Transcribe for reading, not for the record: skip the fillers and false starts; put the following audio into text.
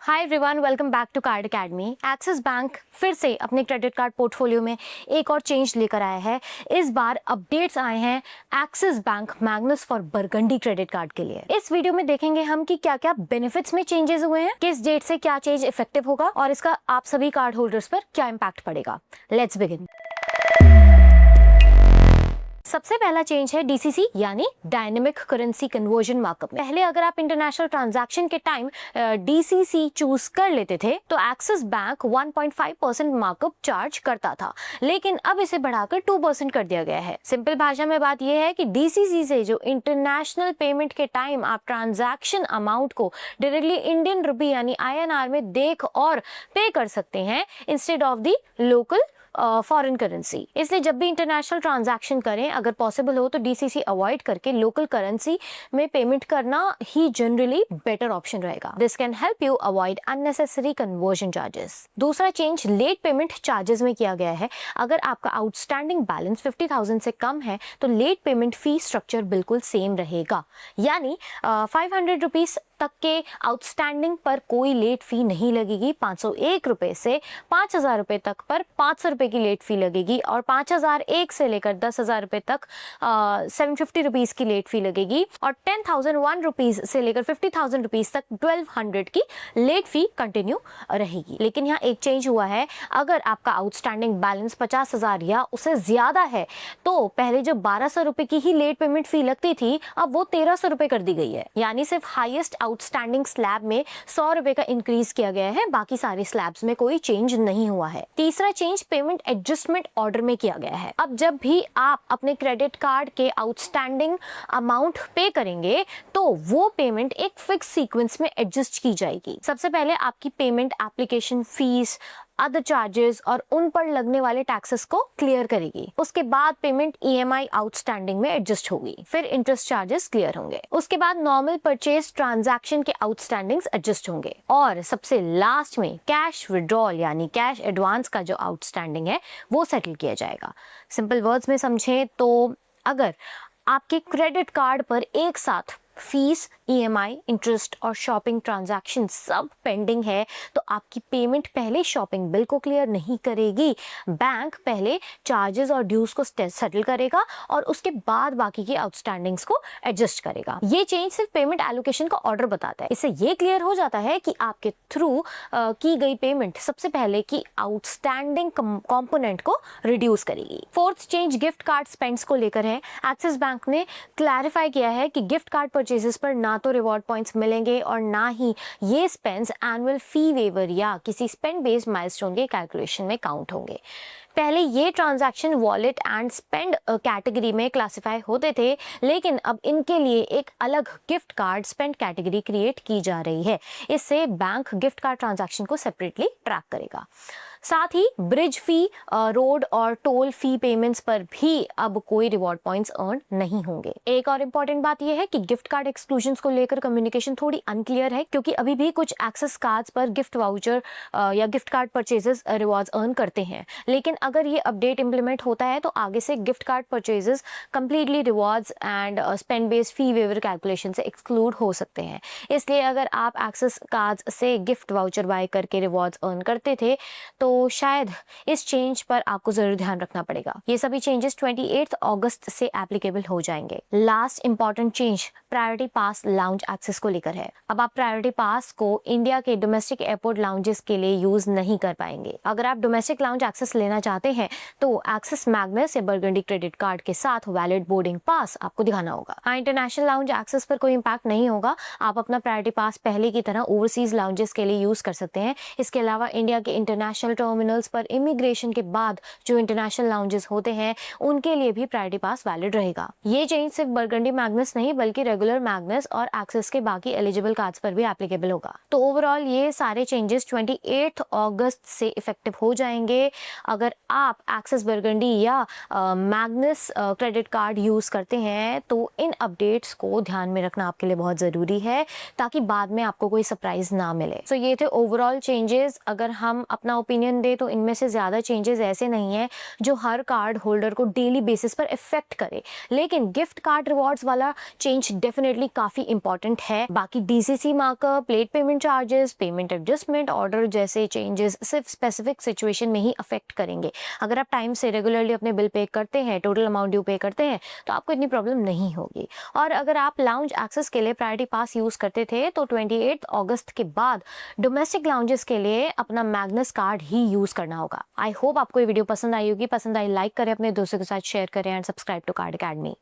Hi everyone, welcome back to card academy. Axis bank फिर से अपने क्रेडिट कार्ड पोर्टफोलियो में एक और चेंज लेकर आया है। इस बार अपडेट्स आए हैं axis bank Magnus for burgundy credit card के लिए। इस वीडियो में देखेंगे हम कि क्या क्या बेनिफिट्स में चेंजेस हुए हैं, किस डेट से क्या चेंज इफेक्टिव होगा और इसका आप सभी कार्ड होल्डर्स पर क्या इम्पैक्ट पड़ेगा। Let's begin. सबसे पहला चेंज है डीसीसी यानी डायनेमिक करेंसी कन्वर्जन मार्कअप। पहले अगर आप इंटरनेशनल ट्रांजैक्शन के टाइम डीसीसी चूज कर लेते थे तो एक्सिस बैंक 1.5% मार्कअप चार्ज करता था, लेकिन अब इसे बढ़ाकर 2% कर दिया गया है। सिंपल भाषा में बात यह है कि डीसीसी से जो इंटरनेशनल पेमेंट के टाइम आप ट्रांजैक्शन अमाउंट को डायरेक्टली इंडियन रुपी यानी INR में देख और पे कर सकते हैं instead of the local foreign currency. इसलिए जब भी इंटरनेशनल ट्रांजैक्शन करें, अगर पॉसिबल हो तो डीसीसी अवॉइड करके लोकल करेंसी में पेमेंट करना ही जनरली बेटर ऑप्शन रहेगा। This can help you avoid unnecessary conversion charges. दूसरा चेंज लेट पेमेंट चार्जेस में किया गया है। अगर आपका आउटस्टैंडिंग बैलेंस 50,000 से कम है तो लेट पेमेंट फी स्ट्रक्चर बिल्कुल सेम रहेगा, यानी 500 रुपीज तक के आउटस्टैंडिंग पर कोई लेट फी नहीं लगेगी। 501 रुपए से 5,000 रुपए तक पर 500 रुपए की लेट फी लगेगी और 5,001 से लेकर 10,000 रुपए तक 750 रुपीज की लेट फी लगेगी और 10,001 रुपीज से लेकर 50,000 रुपीज तक 1,200 की लेट फी कंटिन्यू रहेगी। लेकिन यहाँ एक चेंज हुआ है, अगर आपका आउटस्टैंडिंग बैलेंस 50,000 या उससे ज्यादा है तो पहले जो 1,200 रुपए की ही लेट पेमेंट फी लगती थी, अब वो 1,300 रुपए कर दी गई है। यानी सिर्फ हाईएस्ट आउटस्टैंडिंग स्लैब में 100 रुपए का इंक्रीज किया गया है, बाकी सारे स्लैब्स में कोई चेंज नहीं हुआ है। तीसरा चेंज पेमेंट एडजस्टमेंट ऑर्डर में किया गया है। अब जब भी आप अपने क्रेडिट कार्ड के आउटस्टैंडिंग अमाउंट पे करेंगे तो वो पेमेंट एक फिक्स सीक्वेंस में एडजस्ट की जाएगी। सबसे पहले आपकी payment application fees, other charges और उन पर लगने वाले टैक्सेस को क्लियर करेगी। उसके बाद पेमेंट EMI आउटस्टैंडिंग में एडजस्ट होगी, फिर इंटरेस्ट चार्जेस क्लियर होंगे। उसके बाद नॉर्मल परचेज ट्रांजैक्शन के आउटस्टैंडिंग्स एडजस्ट होंगे और सबसे लास्ट में कैश विड्रॉल यानी कैश एडवांस का जो आउटस्टैंडिंग है वो सेटल किया जाएगा। सिंपल वर्ड्स में समझें तो अगर आपके क्रेडिट कार्ड पर एक साथ फीस, EMI, इंटरेस्ट और शॉपिंग ट्रांजैक्शन सब पेंडिंग है तो आपकी पेमेंट पहले शॉपिंग बिल को क्लियर नहीं करेगी। बैंक पहले चार्जेस और ड्यूज को सेटल करेगा और उसके बाद बाकी की आउटस्टैंडिंग्स को एडजस्ट करेगा। ये चेंज सिर्फ पेमेंट एलोकेशन का ऑर्डर बताता है। इससे ये क्लियर हो जाता है कि आपके थ्रू की गई पेमेंट सबसे पहले की आउटस्टैंडिंग कंपोनेंट को रिड्यूस करेगी। Fourth change gift card spends को लेकर है। एक्सिस बैंक ने क्लैरिफाई किया है कि गिफ्ट कार्ड परचेजेस पर ना तो रिवॉर्ड पॉइंट्स मिलेंगे और ना ही ये स्पेंड्स एनुअल फी वेवर या किसी स्पेंड बेस्ड माइलस्टोन के कैलकुलेशन में काउंट होंगे। पहले ये transaction wallet and spend category में क्लासिफाई होते थे, लेकिन अब इनके लिए एक अलग gift card spend category create की जा रही है। इससे बैंक गिफ्ट कार्ड ट्रांजैक्शन को सेपरेटली ट्रैक करेगा। साथ ही ब्रिज फी, रोड और टोल फी पेमेंट्स पर भी अब कोई रिवॉर्ड पॉइंट्स अर्न नहीं होंगे। एक और इम्पॉर्टेंट बात यह है कि गिफ्ट कार्ड एक्सक्लूजन्स को लेकर कम्युनिकेशन थोड़ी अनक्लियर है, क्योंकि अभी भी कुछ एक्सेस कार्ड्स पर गिफ्ट वाउचर या gift card purchases rewards earn करते हैं। लेकिन अगर ये अपडेट इंप्लीमेंट होता है तो आगे से gift card purchases completely rewards and spend based fee waiver calculation से एक्सक्लूड हो सकते हैं। इसलिए अगर आप एक्सेस कार्ड्स से गिफ्ट वाउचर बाय करके रिवॉर्ड्स अर्न करते थे तो शायद इस चेंज पर आपको जरूर ध्यान रखना पड़ेगा। ये सभी चेंजेस 28 अगस्त से एप्लीकेबल हो जाएंगे। लास्ट इंपॉर्टेंट चेंज प्रायोरिटी पास लाउंज एक्सेस को लेकर है। अब आप प्रायोरिटी पास को इंडिया के डोमेस्टिक एयरपोर्ट लाउंजेस के लिए यूज नहीं कर पाएंगे। अगर आप डोमेस्टिक लाउंज एक्सेस लेना चाहते हैं तो एक्सिस मैग्नस या बरगंडी क्रेडिट कार्ड के साथ वैलिड बोर्डिंग पास आपको दिखाना होगा। हाँ, इंटरनेशनल लाउंज एक्सेस पर कोई इंपैक्ट नहीं होगा। आप अपना प्रायोरिटी पास पहले की तरह ओवरसीज लाउंजेस के लिए यूज कर सकते हैं। इसके अलावा इंडिया के इंटरनेशनल टर्मिनल्स पर इमिग्रेशन के बाद जो इंटरनेशनल लाउंजेस होते हैं उनके लिए भी प्रायोरिटी पास वैलिड रहेगा। ये चेंज सिर्फ बरगंडी मैग्नस नहीं बल्कि रेगुलर मैग्नस और एक्सिस के बाकी एलिजिबल कार्ड्स पर भी एप्लीकेबल होगा। तो ओवरऑल ये सारे चेंजेस 28 अगस्त से इफेक्टिव हो जाएंगे। अगर आप एक्सिस बरगंडी या मैग्नस क्रेडिट कार्ड यूज करते हैं तो इन अपडेट्स को ध्यान में रखना आपके लिए बहुत जरूरी है, ताकि बाद में आपको कोई सरप्राइज ना मिले। तो ये थे ओवरऑल चेंजेस। अगर हम अपना ओपिनियन ओपिनियन दे तो इनमें से ज़्यादा चेंजेस ऐसे नहीं हैं जो हर कार्ड होल्डर को डेली बेसिस पर इफेक्ट करे, लेकिन गिफ्ट कार्ड रिवॉर्ड्स वाला चेंज डेफिनेटली काफ़ी इंपॉर्टेंट है। बाकी DCC markup, late payment charges, payment adjustment order जैसे चेंजेस सिर्फ स्पेसिफिक सिचुएशन में ही अफेक्ट करेंगे। अगर आप टाइम से रेगुलरली अपने बिल पे करते हैं, टोटल अमाउंट ड्यू पे करते हैं, तो आपको इतनी प्रॉब्लम नहीं होगी। और अगर आप लाउंज एक्सेस के लिए प्रायोरिटी पास यूज़ करते थे तो 28 अगस्त के बाद डोमेस्टिक लाउंजेस के लिए अपना मैग्नस कार्ड ही यूज़ करना होगा। आई होप आपको ये वीडियो पसंद आई होगी। पसंद आई लाइक करें, अपने दोस्तों के साथ शेयर करें and subscribe to card academy.